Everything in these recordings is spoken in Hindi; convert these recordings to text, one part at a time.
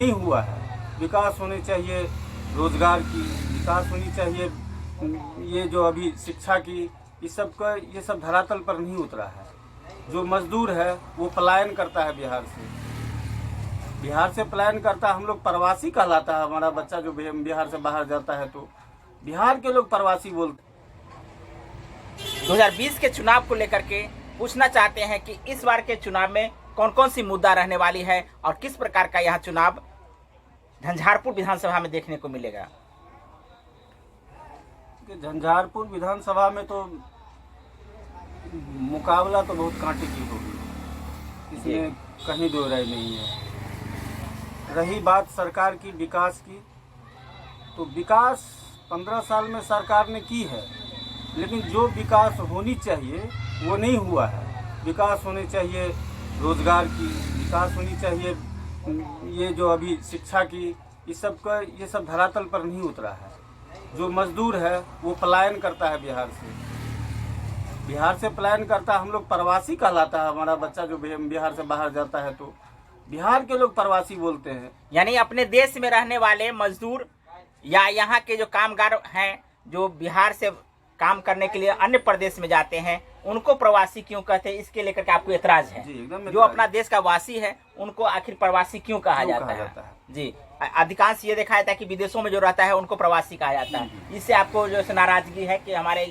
नहीं हुआ है। विकास होनी चाहिए, रोजगार की विकास होनी चाहिए। ये जो अभी शिक्षा की ये सब धरातल पर नहीं उतरा है। जो मजदूर है वो पलायन करता है बिहार से पलायन करता है। हम लोग प्रवासी कहलाता है। हमारा बच्चा जो बिहार से बाहर जाता है तो बिहार के लोग प्रवासी बोलते हैं। 2020 के चुनाव को लेकर के पूछना चाहते हैं कि इस बार के चुनाव में कौन कौन सी मुद्दा रहने वाली है और किस प्रकार का यह चुनाव झंझारपुर विधानसभा में देखने को मिलेगा। झंझारपुर विधानसभा में तो मुकाबला तो बहुत कांटे की होगी, इसमें कहीं दो राय नहीं है। रही बात सरकार की विकास की, तो विकास 15 साल में सरकार ने की है, लेकिन जो विकास होनी चाहिए वो नहीं हुआ है। विकास होनी चाहिए, रोजगार की विकास होनी चाहिए। ये जो अभी शिक्षा की ये सब धरातल पर नहीं उतरा है। जो मजदूर है वो पलायन करता है बिहार से पलायन करता है। हम लोग प्रवासी कहलाता है। हमारा बच्चा जो बिहार से बाहर जाता है तो बिहार के लोग प्रवासी बोलते हैं। यानी अपने देश में रहने वाले मजदूर या यहाँ के जो कामगार हैं जो बिहार से काम करने के लिए अन्य प्रदेश में जाते हैं उनको प्रवासी क्यों कहते हैं, इसके लेकर के आपको एतराज है? जी, एकदम। जो अपना देश का वासी है उनको आखिर प्रवासी क्यों कहा जाता है? जी, अधिकांश ये देखा जाता है कि विदेशों में जो रहता है उनको प्रवासी कहा जाता है। इससे आपको जो नाराजगी है कि हमारे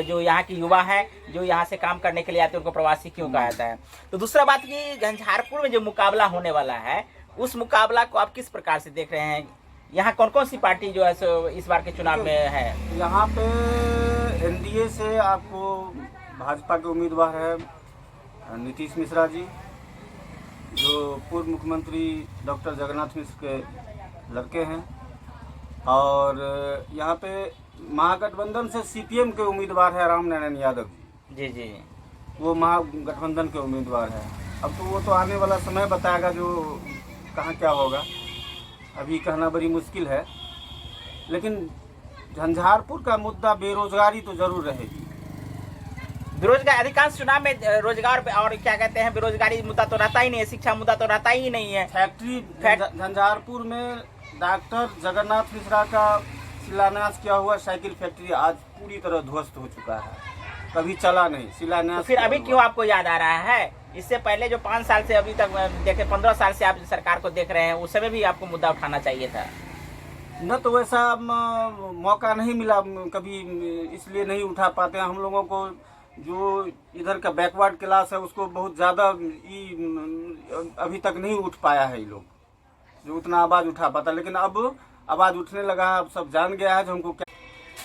जो यहाँ की युवा है जो यहाँ से काम करने के लिए आते हैं उनको प्रवासी क्यों कहा जाता है? तो दूसरा बात कि झंझारपुर में जो मुकाबला होने वाला है उस मुकाबला को आप किस प्रकार से देख रहे हैं? यहाँ कौन कौन सी पार्टी जो है सो इस बार के चुनाव में है? यहाँ पे एनडीए से आपको भाजपा के उम्मीदवार है नीतीश मिश्रा जी, जो पूर्व मुख्यमंत्री डॉक्टर जगन्नाथ मिश्र के लड़के हैं। और यहाँ पे महागठबंधन से सीपीएम के उम्मीदवार है राम नारायण यादव जी। जी, वो महागठबंधन के उम्मीदवार है। अब तो वो तो आने वाला समय बताएगा जो कहाँ क्या होगा, अभी कहना बड़ी मुश्किल है। लेकिन झंझारपुर का मुद्दा बेरोजगारी तो जरूर रहेगी। बेरोजगार अधिकांश चुनाव में रोजगार और क्या कहते हैं बेरोजगारी मुद्दा तो रहता ही नहीं है, शिक्षा मुद्दा तो रहता ही नहीं है। झंझारपुर में डॉक्टर जगन्नाथ मिश्रा का शिलान्यास किया हुआ साइकिल फैक्ट्री आज पूरी तरह ध्वस्त हो चुका है, कभी चला नहीं। शिलान्यास तो फिर अभी क्यों आपको याद आ रहा है? इससे पहले जो 5 साल से अभी तक देखे 15 साल से आप सरकार को देख रहे हैं उस समय भी आपको मुद्दा उठाना चाहिए था न। तो वैसा मौका नहीं मिला कभी, इसलिए नहीं उठा पाते हैं। हम लोगों को जो इधर का बैकवर्ड क्लास है उसको बहुत ज़्यादा अभी तक नहीं उठ पाया है ये लोग, जो उतना आवाज़ उठा पाता। लेकिन अब आवाज़ उठने लगा है, अब सब जान गया है जो हमको क्या।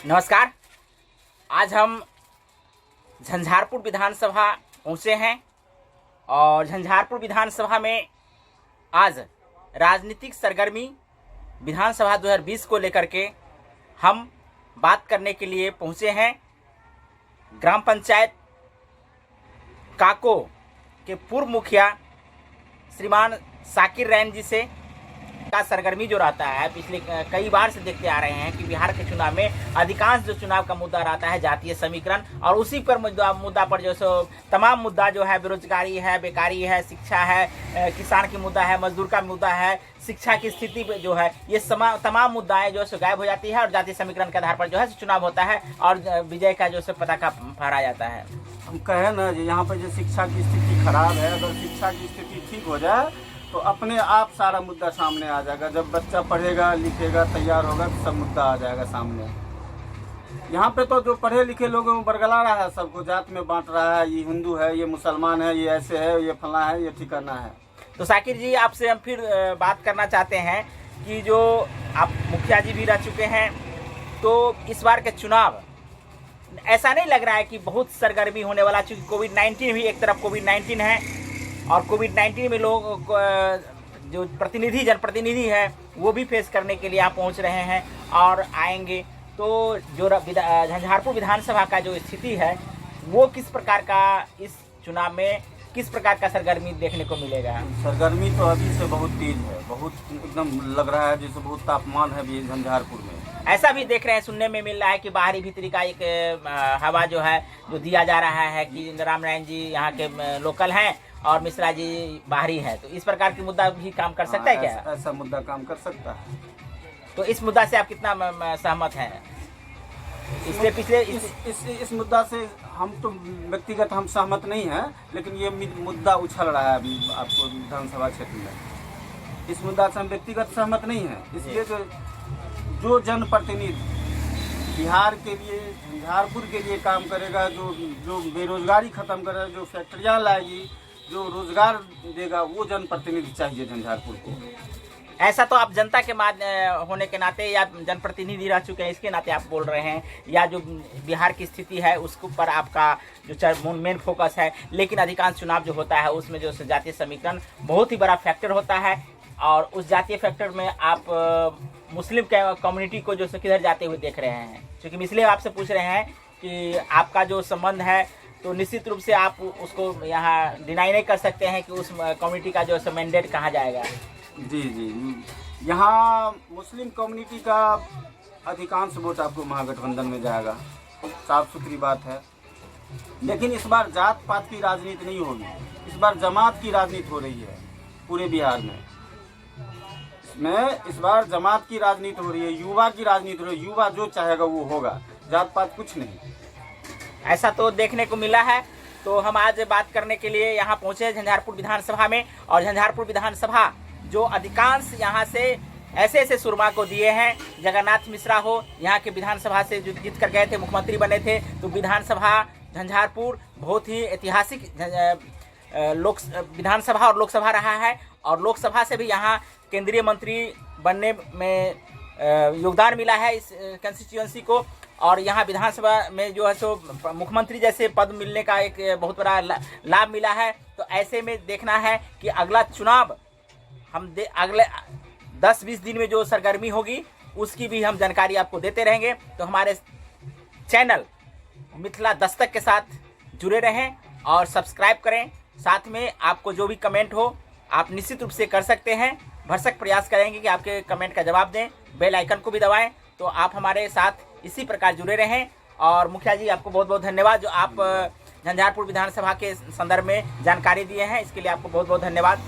नमस्कार, आज हम झंझारपुर विधानसभा पहुँचे हैं और झंझारपुर विधानसभा में आज राजनीतिक सरगर्मी विधानसभा 2020 को लेकर के हम बात करने के लिए पहुँचे हैं। ग्राम पंचायत काको के पूर्व मुखिया श्रीमान साकिर रैन जी से का सरगर्मी जो रहता है पिछले कई बार से देखते आ रहे हैं कि बिहार के चुनाव में अधिकांश जो चुनाव का मुद्दा रहता है जातीय समीकरण, और उसी पर मुद्दा पर जो सो तमाम मुद्दा जो है बेरोजगारी है, बेकारी है, शिक्षा है, किसान की मुद्दा है, मजदूर का मुद्दा है, शिक्षा की स्थिति पे जो है ये तमाम मुद्दाएं जो है गायब हो जाती है और जातीय समीकरण के आधार पर जो है चुनाव होता है और विजय का जो है पताका फहराया जाता है। हम कहें ना यहाँ पर जो शिक्षा की स्थिति खराब है, अगर शिक्षा की स्थिति ठीक हो जाए तो अपने आप सारा मुद्दा सामने आ जाएगा। जब बच्चा पढ़ेगा लिखेगा तैयार होगा तो सब मुद्दा आ जाएगा सामने। यहाँ पे तो जो पढ़े लिखे लोगों को बरगला रहा है, सबको जात में बांट रहा है, ये हिंदू है, ये मुसलमान है, ये ऐसे है, ये फला है, ये ठिकाना है। तो साकिर जी आपसे हम फिर बात करना चाहते हैं कि जो आप मुखिया जी भी रह चुके हैं, तो इस बार के चुनाव ऐसा नहीं लग रहा है कि बहुत सरगर्मी होने वाला, चूँकि कोविड-19 भी एक तरफ कोविड-19 है और कोविड-19 में लोग जो जनप्रतिनिधि है वो भी फेस करने के लिए यहाँ पहुँच रहे हैं और आएंगे। तो जो झंझारपुर विधानसभा का जो स्थिति है वो किस प्रकार का इस चुनाव में किस प्रकार का सरगर्मी देखने को मिलेगा? सरगर्मी तो अभी से बहुत तेज है, बहुत एकदम लग रहा है जैसे बहुत तापमान है अभी झंझारपुर में। ऐसा भी देख रहे हैं, सुनने में मिल रहा है कि बाहरी भीतरी का एक हवा जो है जो दिया जा रहा है कि राम नारायण जी यहाँ के लोकल हैं और मिश्रा जी बाहरी हैं, तो इस प्रकार की मुद्दा भी काम कर सकता है क्या? ऐसा मुद्दा काम कर सकता है। तो इस मुद्दा से आप कितना सहमत हैं? इससे पिछले इस मुद्दा से हम तो व्यक्तिगत हम सहमत नहीं हैं, लेकिन ये मुद्दा उछल रहा है आपको विधानसभा क्षेत्र में। इस मुद्दा से हम व्यक्तिगत सहमत नहीं है, इसलिए जो जनप्रतिनिधि बिहार के लिए, झंझारपुर के लिए काम करेगा, जो बेरोजगारी खत्म करेगा, जो फैक्ट्रियाँ लाएगी, जो रोजगार देगा, वो जनप्रतिनिधि चाहिए झंझारपुर को। ऐसा तो आप जनता के होने के नाते या जनप्रतिनिधि रह चुके हैं, इसके नाते आप बोल रहे हैं, या जो बिहार की स्थिति है उसके ऊपर आपका जो मेन फोकस है। लेकिन अधिकांश चुनाव जो होता है उसमें जो जातीय समीकरण बहुत ही बड़ा फैक्टर होता है, और उस जातीय फैक्टर में आप मुस्लिम कम्युनिटी को जो किधर जाते हुए देख रहे हैं। क्योंकि इसलिए आपसे पूछ रहे हैं कि आपका जो संबंध है, तो निश्चित रूप से आप उसको यहाँ डिनाई नहीं कर सकते हैं कि उस कम्युनिटी का जो मैंडेट कहाँ जाएगा। जी जी, यहाँ मुस्लिम कम्युनिटी का अधिकांश वोट आपको महागठबंधन में जाएगा, साफ सुथरी बात है। लेकिन इस बार जात पात की राजनीति नहीं होगी, इस बार जमात की राजनीति हो रही है पूरे बिहार में। इस बार जमात की राजनीति हो रही है, युवा की राजनीति हो रही है। युवा जो चाहेगा वो होगा, जात पात कुछ नहीं। ऐसा तो देखने को मिला है। तो हम आज बात करने के लिए यहाँ पहुँचे झंझारपुर विधानसभा में, और झंझारपुर विधानसभा जो अधिकांश यहाँ से ऐसे सुरमा को दिए हैं। जगन्नाथ मिश्रा हो, यहाँ के विधानसभा से जो जीत कर गए थे, मुख्यमंत्री बने थे, तो विधानसभा झंझारपुर बहुत ही ऐतिहासिक विधानसभा और लोकसभा रहा है। और लोकसभा से भी यहाँ केंद्रीय मंत्री बनने में योगदान मिला है इस कंस्टिट्यूएंसी को। और यहाँ विधानसभा में जो है सो मुख्यमंत्री जैसे पद मिलने का एक बहुत बड़ा लाभ मिला है। तो ऐसे में देखना है कि अगला चुनाव अगले 10-20 दिन में जो सरगर्मी होगी उसकी भी हम जानकारी आपको देते रहेंगे। तो हमारे चैनल मिथिला दस्तक के साथ जुड़े रहें और सब्सक्राइब करें। साथ में आपको जो भी कमेंट हो आप निश्चित रूप से कर सकते हैं। भरसक प्रयास करेंगे कि आपके कमेंट का जवाब दें। बेल आइकन को भी दबाएं, तो आप हमारे साथ इसी प्रकार जुड़े रहें। और मुखिया जी, आपको बहुत बहुत धन्यवाद जो आप झंझारपुर विधानसभा के संदर्भ में जानकारी दिए हैं, इसके लिए आपको बहुत बहुत धन्यवाद।